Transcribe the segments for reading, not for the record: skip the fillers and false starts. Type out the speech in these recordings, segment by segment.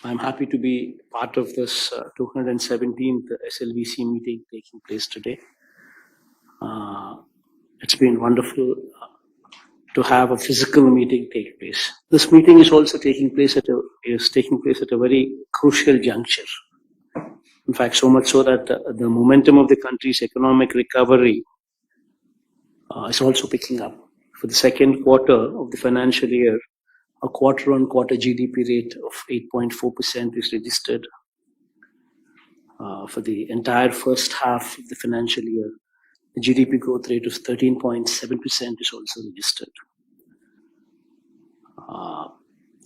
I'm happy to be part of this 217th SLVC meeting taking place today. It's been wonderful to have a physical meeting take place. This meeting is also taking place at a very crucial juncture. In fact, so much so that the momentum of the country's economic recovery is also picking up. For the second quarter of the financial year, a quarter-on-quarter GDP rate of 8.4% is registered. For the entire first half of the financial year, the GDP growth rate of 13.7% is also registered.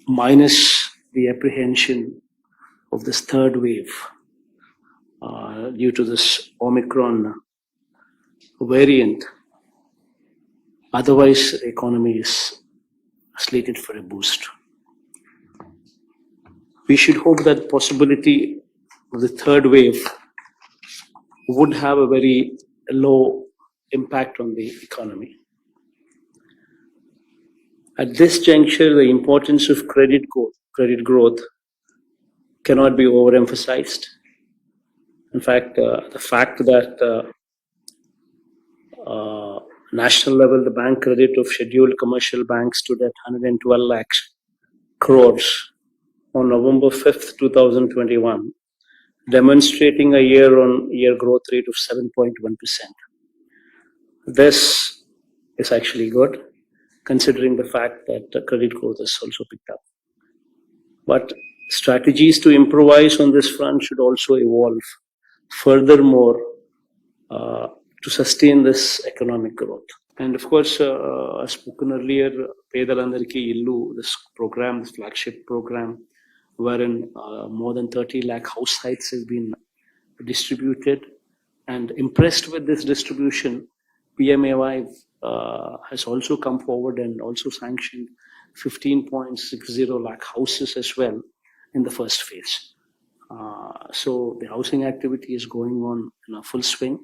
Minus the apprehension of this third wave due to this Omicron variant, otherwise the economy is slated for a boost. We should hope that possibility of the third wave would have a very low impact on the economy. At this juncture, the importance of credit growth cannot be overemphasized. In fact, the fact that national level, the bank credit of scheduled commercial banks stood at 112 lakhs crores on November 5th, 2021, demonstrating a year-on-year growth rate of 7.1%. This is actually good, considering the fact that credit growth has also picked up. But strategies to improvise on this front should also evolve. Furthermore, to sustain this economic growth. And of course, as spoken earlier, Pedalandariki Illu, this program, this flagship program, wherein more than 30 lakh house sites have been distributed. And impressed with this distribution, PMAY has also come forward and also sanctioned 15.60 lakh houses as well in the first phase. So the housing activity is going on in a full swing.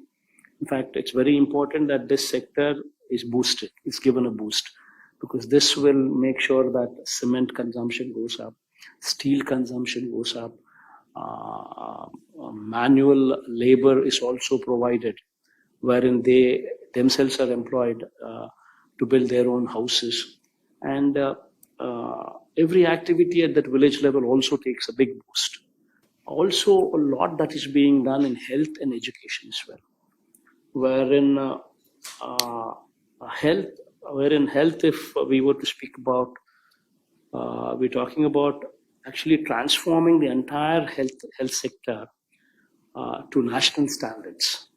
In fact, it's very important that this sector is boosted, it's given a boost, because this will make sure that cement consumption goes up, steel consumption goes up, manual labor is also provided, wherein they themselves are employed to build their own houses. And every activity at that village level also takes a big boost. Also, a lot that is being done in health and education as well, wherein health, if we were to speak about, we're talking about actually transforming the entire health sector to national standards,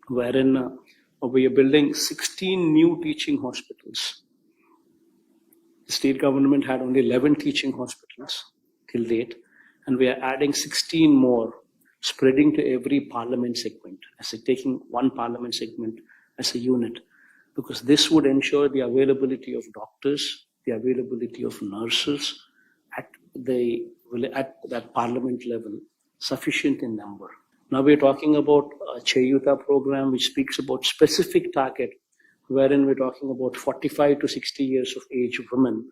wherein we are building 16 new teaching hospitals. The state government had only 11 teaching hospitals till date, and we are adding 16 more, spreading to every parliament segment, as taking one parliament segment as a unit, because this would ensure the availability of doctors, the availability of nurses at that parliament level, sufficient in number. Now we're talking about a Chayuta program, which speaks about specific target, wherein we're talking about 45 to 60 years of age women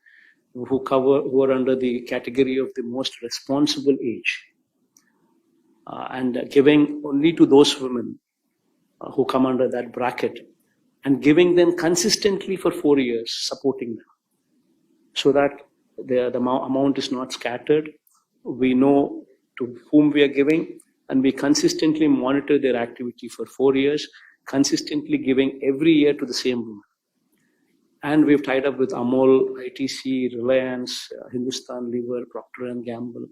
who are under the category of the most responsible age, and giving only to those women who come under that bracket, and giving them consistently for 4 years, supporting them, so that the amount is not scattered. We know to whom we are giving, and we consistently monitor their activity for 4 years, consistently giving every year to the same woman. And we've tied up with Amol, ITC, Reliance, Hindustan Lever, Procter & Gamble,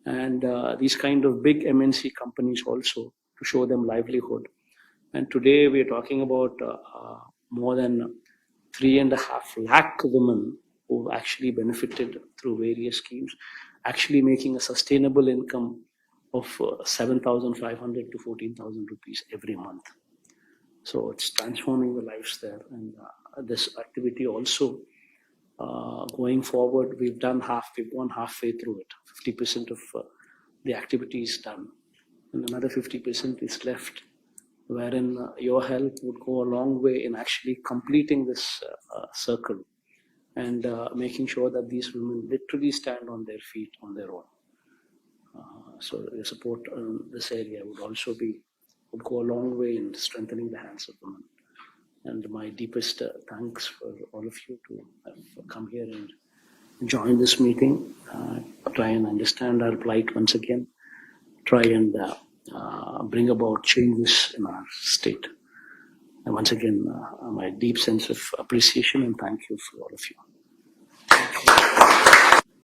and these kind of big MNC companies also, to show them livelihood. And today we are talking about more than 3.5 lakh women who actually benefited through various schemes, actually making a sustainable income of 7,500 to 14,000 rupees every month. So it's transforming the lives there. And this activity also, going forward, we've gone halfway through it. 50% of the activity is done, and another 50% is left, wherein your help would go a long way in actually completing this circle and making sure that these women literally stand on their feet on their own. So your support in this area would go a long way in strengthening the hands of women. And my deepest thanks for all of you to have come here and join this meeting, try and understand our plight once again, try and bring about changes in our state. And once again, my deep sense of appreciation and thank you for all of you.